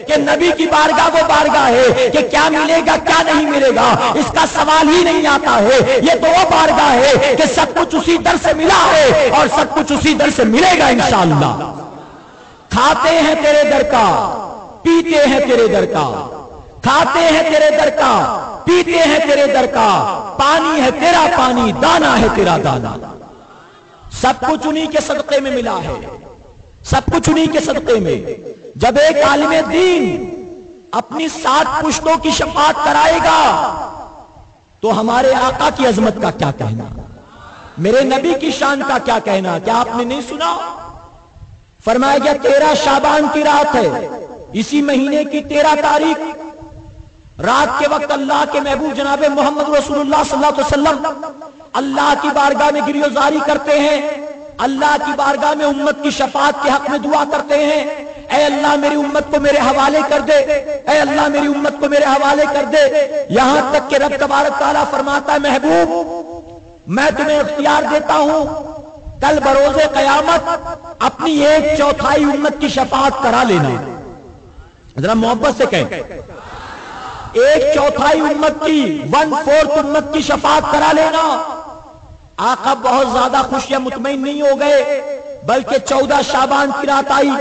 کہ نبی کی بارگاہ وہ بارگاہ ہے کہ کیا ملے گا کیا نہیں ملے گا اس کا سوال ہی نہیں آتا ہے. یہ تو وہ بارگاہ ہے کہ سب کچھ اسی در سے ملا ہے اور سب کچھ اسی در سے ملے گا انشاءاللہ. کھاتے ہیں تیرے در کا پیتے ہیں تیرے در کا, کھاتے ہیں تیرے در کا پیتے ہیں تیرے در کا, پانی ہے تیرا پانی دانا ہے تیرا دانا. سب کچھ انہی کے صدقے میں ملا ہے, سب کچھ انہی کے صدقے میں. جب ایک عالم دین اپنی 7 پشتوں کی شفاعت کرائے گا تو ہمارے آقا کی عظمت کا کیا کہنا, میرے نبی کی شان کا کیا کہنا. کیا آپ نے نہیں سنا؟ فرمایا گیا 13 شعبان کی رات ہے, اسی مہینے کی 13 تاریخ رات کے وقت اللہ کے محبوب جناب محمد رسول اللہ صلی اللہ علیہ وسلم اللہ کی بارگاہ میں گریزاری کرتے ہیں, اللہ کی بارگاہ میں امت کی شفاعت کے حق میں دعا کرتے ہیں. اے اللہ میری امت کو میرے حوالے کر دے, اے اللہ میری امت کو میرے حوالے کر دے. یہاں تک کہ رب تبارک تعالیٰ فرماتا ہے محبوب میں تمہیں اختیار دیتا ہوں کل بروز قیامت اپنی 1/4 امت کی شفاعت کرا لینا. ذرا محبت سے کہیں 1/4 امت کی 1/4 امت کی شفاعت کرا لینا. آقا بہت زیادہ خوش یا مطمئن نہیں ہو گئے بلکہ 14 شعبان کی رات آئی.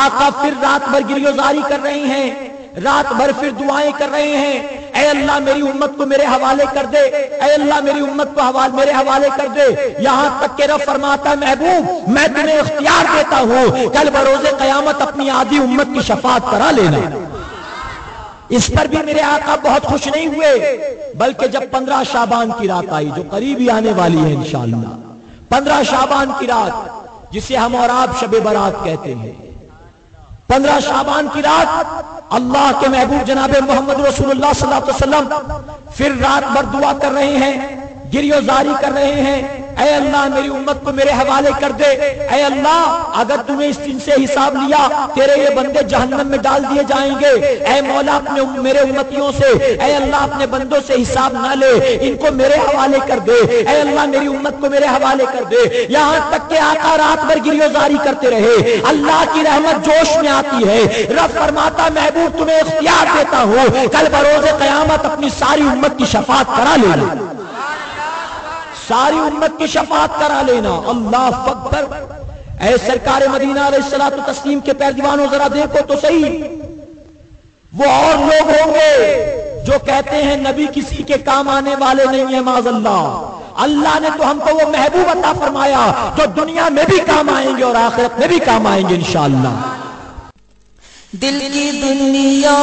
آقا پھر رات بھر گریزاری کر رہے ہیں, رات بھر پھر دعائیں کر رہے ہیں. اے اللہ میری امت کو میرے حوالے کر دے, اے اللہ میری امت کو میرے حوالے کر دے. یہاں تک کہ رب فرماتا ہے محبوب میں تمہیں اختیار دیتا ہوں کل بروز قیامت اپنی آدھی امت کی شفاعت کرا لینا. اس پر بھی میرے آقا بہت خوش نہیں ہوئے بلکہ جب 15 شعبان کی رات آئی جو قریب ہی آنے والی ہے انشاءاللہ, 15 شعبان کی رات جسے ہم اور آپ شب برات کہتے ہیں, 15 شعبان کی رات اللہ کے محبوب جناب محمد رسول اللہ صلی اللہ علیہ وسلم پھر رات بھر دعا کر رہے ہیں, گریزاری کر رہے ہیں. اے اللہ میری امت کو میرے حوالے کر دے, اے اللہ اگر تمہیں اس دن سے حساب لیا تیرے یہ بندے جہنم میں ڈال دیے جائیں گے. اے مولا اپنے میرے امتیوں سے, اے اللہ اپنے بندوں سے حساب نہ لے, ان کو میرے حوالے کر دے, اے اللہ میری امت کو میرے حوالے کر دے. یہاں تک کہ آقا رات بھر گریزاری کرتے رہے. اللہ کی رحمت جوش میں آتی ہے. رب فرماتا محبوب تمہیں اختیار دیتا ہوں کل بروز قیامت اپنی ساری امت کی شفاعت کرا لینا, ساری امت کی شفاعت کرا لینا. اللہ اکبر. اے سرکار مدینہ علیہ الصلوۃ والتسلیم کے پیروانوں ذرا دیکھو تو صحیح, وہ اور لوگ ہوں گے جو کہتے ہیں نبی کسی کے کام آنے والے نہیں ہیں معاذ اللہ. اللہ نے تو ہم کو وہ محبوب عطا فرمایا جو دنیا میں بھی کام آئیں گے اور آخرت میں بھی کام آئیں گے انشاءاللہ. دل کی دنیا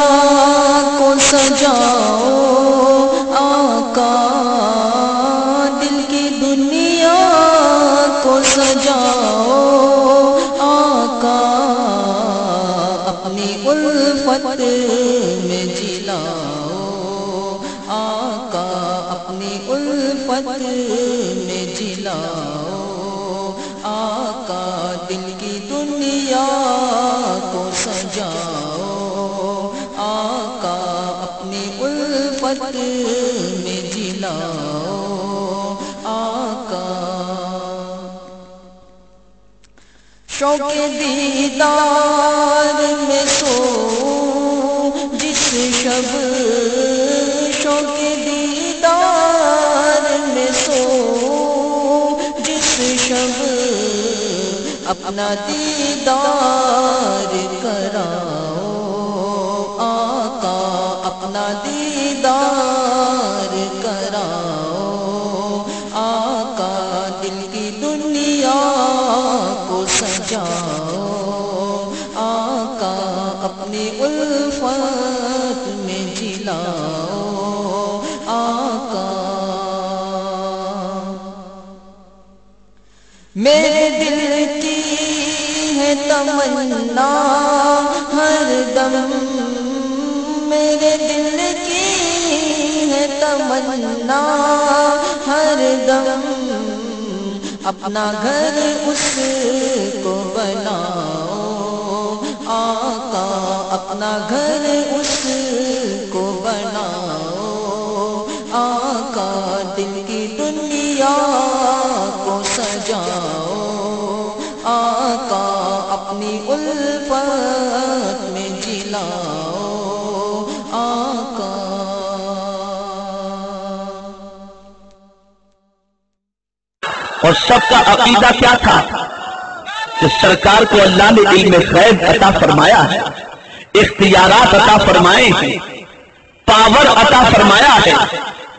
کو سجاؤ آقا, دل کی دنیا کو سجاؤ آقا, اپنی الفت میں جلاؤ آقا, اپنی الفت میں جلاؤ آقا. دل کی دنیا کو سجاؤ آقا, اپنی الفت میں جلاؤ آقا. شوق دیدار میں سو جس شب, شوق دیدار میں سو جس شب, اپنا دیدار کراؤ آقا, اپنا دیدار کراؤ آقا. دل کی دنیا کو سجاؤ آقا, اپنی الفت میں جلاؤ آقا. میرے دل کی ہے تمنا ہر دم, میرے دل کی ہے تمنا ہر دم, اپنا گھر اس کو بناؤ آقا, اپنا گھر اس کو بناؤ آقا. دل کی دنیا کو سجاؤ آقا, اپنی الفت میں جلاؤ لاؤ آقا۔ اور سب کا عقیدہ کیا تھا کہ سرکار کو اللہ نے علم غیب عطا فرمایا ہے، اختیارات عطا فرمائے ہیں، پاور عطا فرمایا ہے،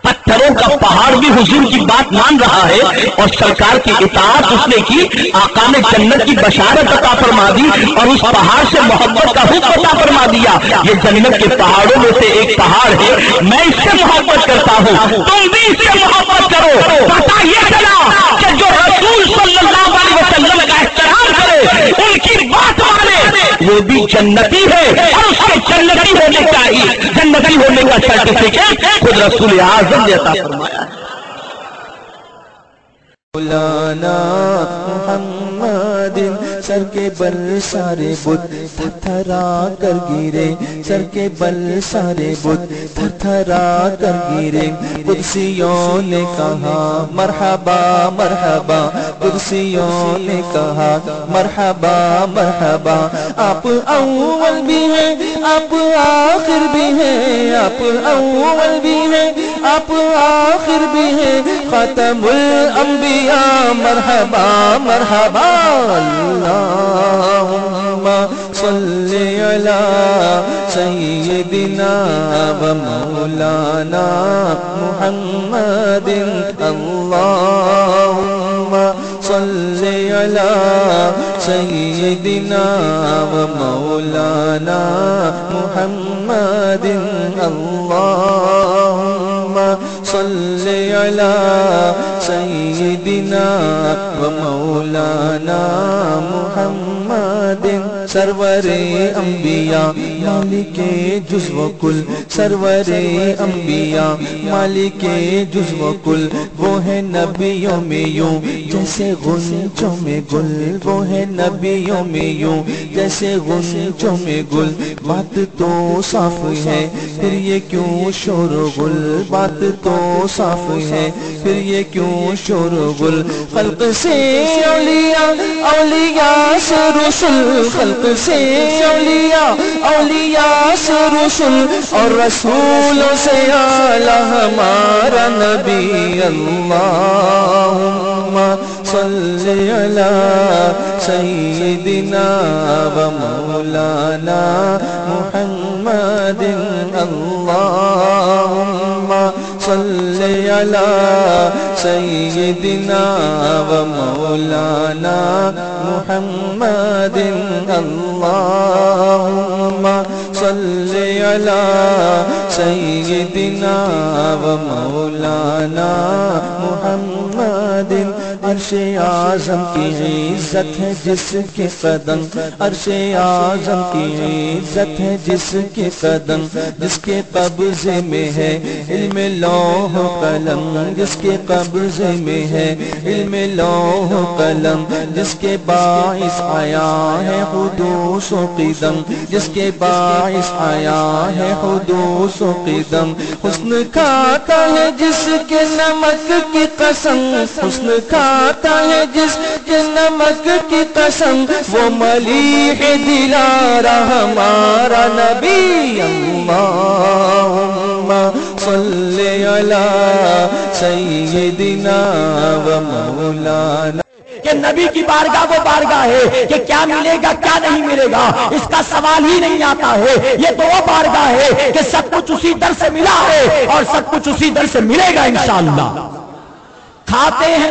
پتھروں کا پہاڑ بھی حضور کی بات مان رہا ہے، اور سرکار کی اطاعت اس نے کی، آقا نے جنت کی بشارت عطا فرما دی اور اس پہاڑ سے محبت کا حکم عطا فرما دیا۔ یہ جنت کے پہاڑوں میں سے ایک پہاڑ ہے، میں اس سے محبت کرتا ہوں، تم بھی اس سے محبت کرو۔ پتہ یہ چلا کہ جو رسول صلی اللہ علیہ وسلم کا احترام کرے، ان کی بات مانے، وہ بھی جنتی ہے، اور اس کے جنتی ہونے کا سرٹیفکیٹ خود رسول اعظم نے عطا فرمایا ہے۔ مولانا محمد سر کے بل سارے بت تھر تھرا کر گرے، سر کے بل سارے بت تھر تھرا کر گرے۔ قدسیوں نے کہا مرحبا مرحبا، قدسیوں نے کہا مرحبا مرحبا۔ آپ اول بھی ہیں آپ آخر بھی ہیں، آپ اول بھی ہیں آپ آخر بھی ہیں، خاتم الانبیاء مرحبا مرحبا۔ اللہم صلی علی سیدنا و مولانا محمد، اللہم صلی علی سیدنا و مولانا محمد، اللہم صلی علی سیدنا و مولانا محمد۔ سرور انبیاء مالک جزو و کل، سرور انبیاء مالک جزو و کل، وہ ہے نبیوں میں یوں جیسے غنچوں میں گل، وہ ہے نبیوں میں یوں جیسے غنچوں میں گل۔ بات تو صاف ہے پھر یہ کیوں شور و غل، بات تو صاف ہے پھر یہ کیوں شور و غل۔ خلق سے اولیاء اولیاء سے رسل، خلق سے اولیاء اولیاء سے رسل، اور رسولوں سے اعلیٰ ہمارا نبی۔ اللہم صلی علی سیدنا و مولانا محمد، اللہم صلی علی سیدنا و مولانا محمد، اللہم صلی علی سیدنا و مولانا محمد۔ عرش اعظم کی عزت ہے جس کے قدم، عرش اعظم کی عزت ہے جس کے قدم، جس کے قبضے میں ہے علم لوح و قلم، جس کے قبضے میں ہے علم لوح و قلم، جس کے باعث آیا ہے حدوث و قدم، جس کے باعث آیا ہے حدوث و قدم۔ حسن کھاتا ہے جس کے نمک کی قسم، حسن کھاتا ہے جس کے نمک کی قسم، وہ ملیح دلارا ہمارا نبی۔ اللہم صلی علی سیدنا و مولانا۔ کہ نبی کی بارگاہ وہ بارگاہ ہے کہ کیا ملے گا کیا نہیں ملے گا اس کا سوال ہی نہیں آتا ہے، یہ تو وہ بارگاہ ہے کہ سب کچھ اسی در سے ملا ہے اور سب کچھ اسی در سے ملے گا انشاءاللہ۔ کھاتے ہیں